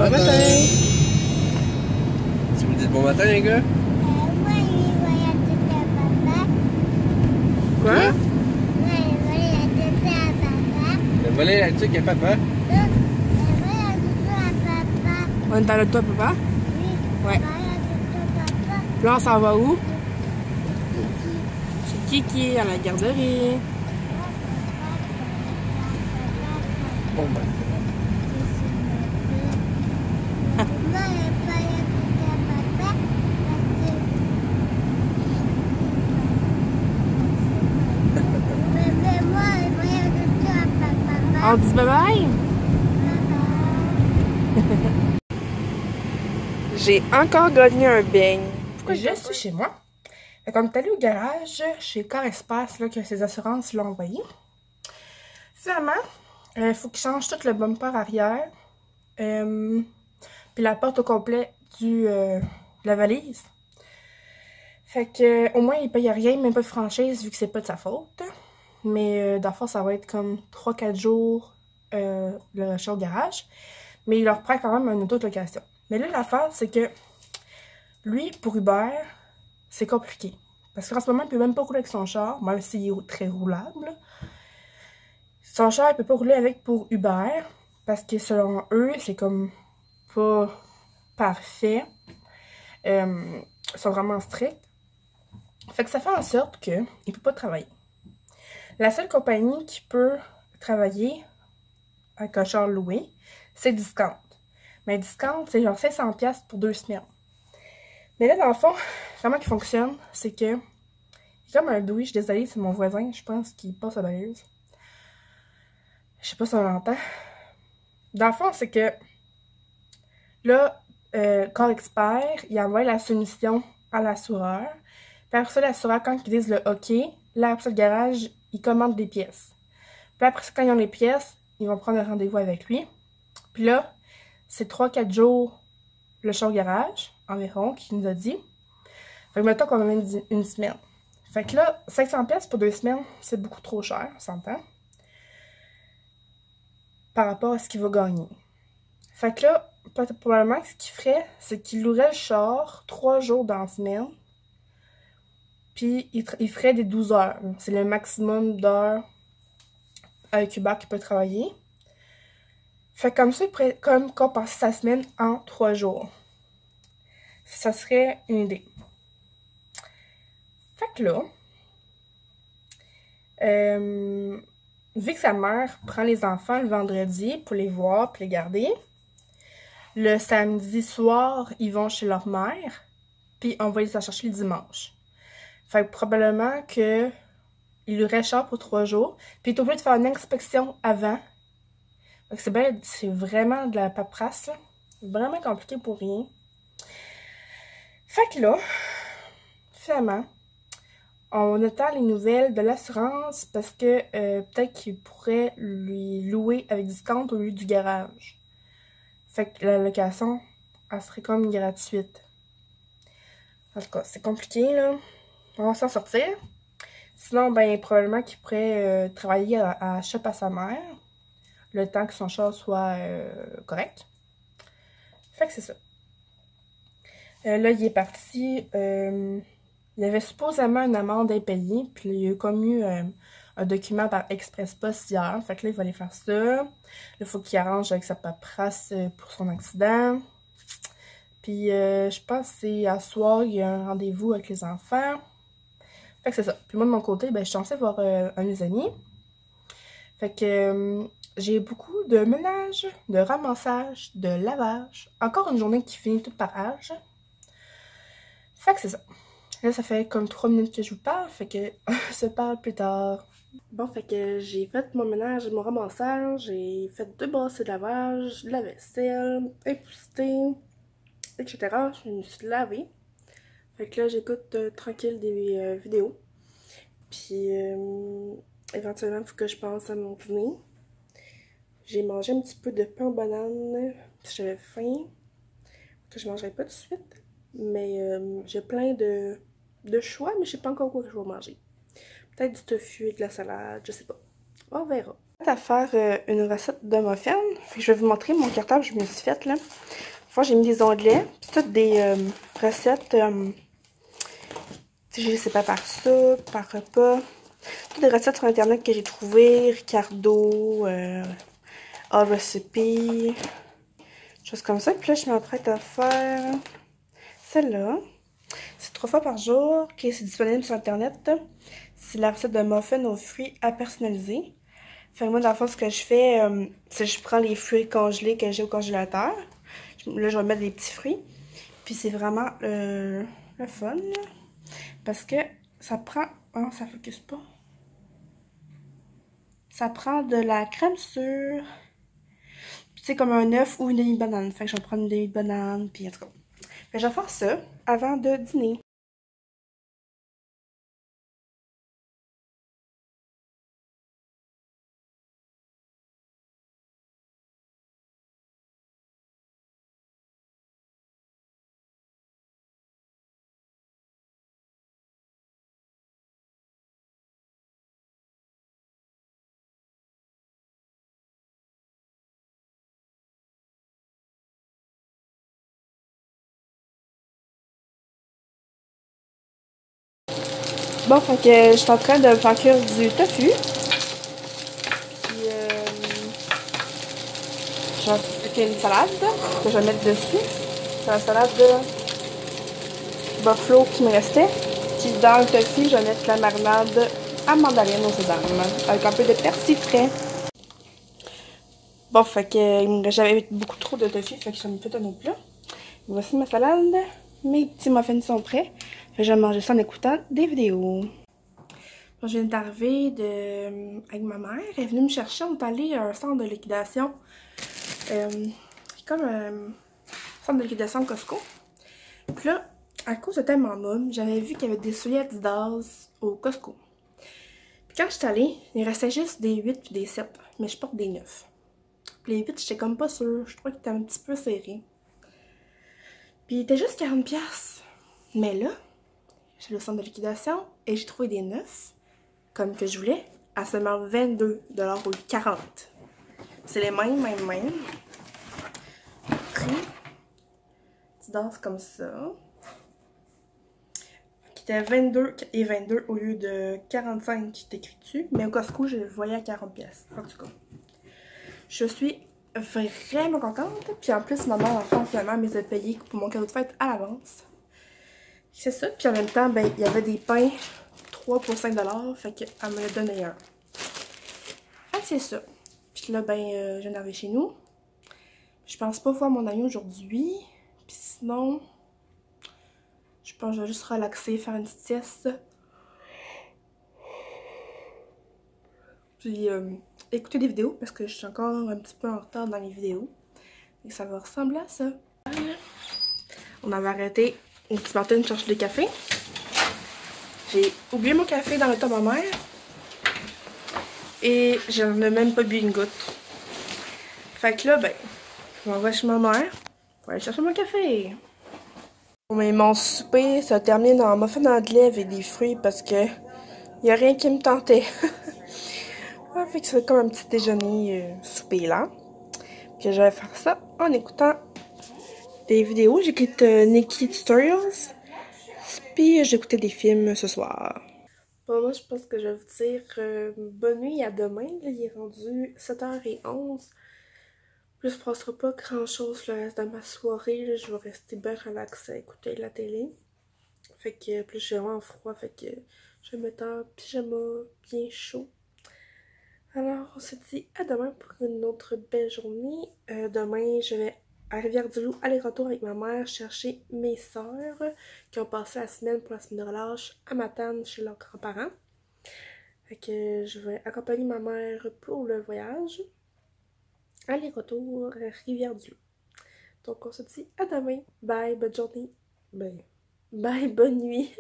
Bon matin! Si vous dites bon matin, les gars? Moi, il va y aller à papa. Quoi? Moi, il va y aller à papa. Le volet électrique à papa? Il va y aller à papa. On est dans le toit, papa? Oui. Ouais. Il va y aller à papa. Puis là, on s'en va où? Kiki. Chez Kiki, à la garderie. Bon, ben. Moi, il va y aller à papa. Bébé, moi, il va y aller à papa. On dit bye-bye? J'ai encore gagné un beigne. Pourquoi je suis chez moi? Fait qu'on est allé au garage chez Car Espace là, que ses assurances l'ont envoyé. Finalement, il faut qu'il change tout le bumper arrière. Puis la porte au complet de la valise. Fait que au moins il paye rien, même pas de franchise vu que c'est pas de sa faute. Mais d'abord ça va être comme 3-4 jours le chat au garage. Mais il leur prend quand même une auto de location. Mais là l'affaire c'est que lui pour Uber c'est compliqué. Parce qu'en ce moment il peut même pas rouler avec son char, même s'il est très roulable. Son char il peut pas rouler avec pour Uber. Parce que selon eux c'est comme pas parfait. Ils sont vraiment stricts. Fait que ça fait en sorte qu'il ne peut pas travailler. La seule compagnie qui peut travailler avec un char loué, c'est Discount. Mais Discount, c'est genre 500$ pour 2 semaines. Mais là, dans le fond, comment il fonctionne, c'est que il y a comme un bruit, je suis désolée, c'est mon voisin, je pense qu'il passe à la balayeuse. Je sais pas si on l'entend. Dans le fond, c'est que là, Car Expert, il envoie la soumission à l'assureur. Puis après ça, l'assureur, quand ils disent le OK, là, après ça, le garage, il commande des pièces. Puis après ça, quand ils ont les pièces, ils vont prendre un rendez-vous avec lui. Puis là, c'est 3-4 jours le char au garage, environ, qu'il nous a dit. Fait que mettons qu'on va mettre une semaine. Fait que là, 500$ pour 2 semaines, c'est beaucoup trop cher, on s'entend. Par rapport à ce qu'il va gagner. Fait que là, probablement, ce qu'il ferait, c'est qu'il louerait le char 3 jours dans la semaine. Puis, il ferait des 12 heures. C'est le maximum d'heures avec Uber qu'il peut travailler. Fait comme ça, il pourrait comme compenser sa semaine en 3 jours. Ça serait une idée. Fait que là, vu que sa mère prend les enfants le vendredi pour les voir et les garder, le samedi soir, ils vont chez leur mère, puis on va les chercher le dimanche. Fait que probablement que il lui reste cher pour 3 jours, puis il est obligé de faire une inspection avant. Fait que c'est vraiment de la paperasse, là. Vraiment compliqué pour rien. Fait que là, finalement, on attend les nouvelles de l'assurance parce que peut-être qu'il pourrait lui louer avec discount au lieu du garage. Fait que la location, elle serait comme gratuite. En tout cas, c'est compliqué, là. On va s'en sortir. Sinon, ben, probablement qu'il pourrait travailler à shop à sa mère. Le temps que son char soit correct. Fait que c'est ça. Là, il est parti. Il y avait supposément une amende impayée. Puis il y a comme eu un document par Express Post hier. Fait que là, il va aller faire ça. Là, il faut qu'il arrange avec sa paperasse pour son accident. Puis je pense que c'est à soir, il y a un rendez-vous avec les enfants. Fait que c'est ça. Puis moi, de mon côté, ben, je suis censée voir un de mes amis. Fait que j'ai beaucoup de ménage, de ramassage, de lavage. Encore une journée qui finit toute par âge. Fait que c'est ça. Là, ça fait comme 3 minutes que je vous parle. Fait que on se parle plus tard. Bon, fait que j'ai fait mon ménage et mon ramassage. J'ai fait 2 brassées de lavage, de la vaisselle, épousseté, etc. Je me suis lavée. Fait que là, j'écoute tranquille des vidéos. Puis, éventuellement, il faut que je pense à mon dîner. J'ai mangé un petit peu de pain aux bananes. J'avais faim. Que je mangerai pas tout de suite. Mais j'ai plein de choix, mais je sais pas encore quoi que je vais manger. Peut-être du tofu et de la salade, je sais pas. On verra. À faire une recette de muffins. Je vais vous montrer mon cartable que je me suis faite là. Enfin, j'ai mis des onglets, toutes des recettes. Je sais pas par ça, par repas. Toutes des recettes sur internet que j'ai trouvées, Ricardo, All Recipe, choses comme ça. Puis là, je m'apprête à faire celle-là. C'est 3 fois par jour, que c'est disponible sur internet. C'est la recette de muffins aux fruits à personnaliser. Fait que moi, dans le fond, ce que je fais, c'est que je prends les fruits congelés que j'ai au congélateur. Là, je vais mettre des petits fruits. Puis c'est vraiment le fun, là. Parce que ça prend... Oh, ça focus pas. Ça prend de la crème sûre. Puis c'est comme un œuf ou une demi-banane. Fait que je vais prendre une demi-banane, puis en tout cas. Fait que je vais faire ça avant de dîner. Bon, fait que je suis en train de faire cuire du tofu. Puis je vais faire une salade que je vais mettre dessus. C'est la salade de buffalo qui me restait. Puis dans le tofu, je vais mettre la marinade à mandarine au sésame avec un peu de persil frais. Bon, fait que j'avais beaucoup trop de tofu, fait que je me fais un autre plat. Voici ma salade. Mes petits muffins sont prêts. Fait que je vais manger ça en écoutant des vidéos. Bon, je viens d'arriver avec ma mère. Elle est venue me chercher. On est allé à un centre de liquidation. Comme un centre de liquidation Costco. Puis là, à cause de tellement môme, j'avais vu qu'il y avait des souliers Adidas au Costco. Puis quand je suis allée, il restait juste des 8 puis des 7. Mais je porte des 9. Puis les 8, j'étais comme pas sûre. Je trouvais qu'ils étaient un petit peu serrés. Puis il était juste 40$. Mais là, j'ai le centre de liquidation et j'ai trouvé des 9, comme que je voulais, à seulement 22$ au lieu de 40$. C'est les mêmes. Prix. Tu danses comme ça. Qui était 22 au lieu de 45 qui est écrit dessus. Mais au Costco, je le voyais à 40$. En tout cas. Je suis vraiment contente. Puis en plus, maman, finalement, me les a payés pour mon cadeau de fête à l'avance. C'est ça. Puis en même temps, ben, il y avait des pains 3 pour 5$. Fait qu'elle me l'a donné un. Fait que c'est ça. Puis là, ben, je viens d'arriver chez nous. Je pense pas voir mon ami aujourd'hui. Puis sinon, je pense que je vais juste relaxer, faire une petite sieste. Puis écouter des vidéos parce que je suis encore un petit peu en retard dans les vidéos. Et ça va ressembler à ça. On avait arrêté au petit Martin de chercher des cafés. J'ai oublié mon café dans le temps de ma mère. Et j'en ai même pas bu une goutte. Fait que là, ben, je m'en vais chez ma mère pour aller chercher mon café. Bon, mais mon souper, ça termine en muffin anglais avec des fruits parce que y a rien qui me tentait. Ouais, fait que c'est comme un petit déjeuner souper là. Puis je vais faire ça en écoutant des vidéos. J'écoute Nikki Tutorials. Puis j'écoutais des films ce soir. Bon, moi, je pense que je vais vous dire bonne nuit, à demain. Là, il est rendu 7h11. Plus, je ne passera pas grand-chose le reste de ma soirée. Là, je vais rester bien relaxée à écouter la télé. Fait que, plus, j'ai vraiment froid. Fait que, je vais me mettre en pyjama bien chaud. Alors, on se dit à demain pour une autre belle journée. Demain, je vais à Rivière-du-Loup, aller-retour avec ma mère, chercher mes sœurs qui ont passé la semaine pour la semaine de relâche à Matane chez leurs grands-parents. Fait que je vais accompagner ma mère pour le voyage. Aller-retour Rivière-du-Loup. Donc on se dit à demain. Bye, bonne journée. Bye, bonne nuit.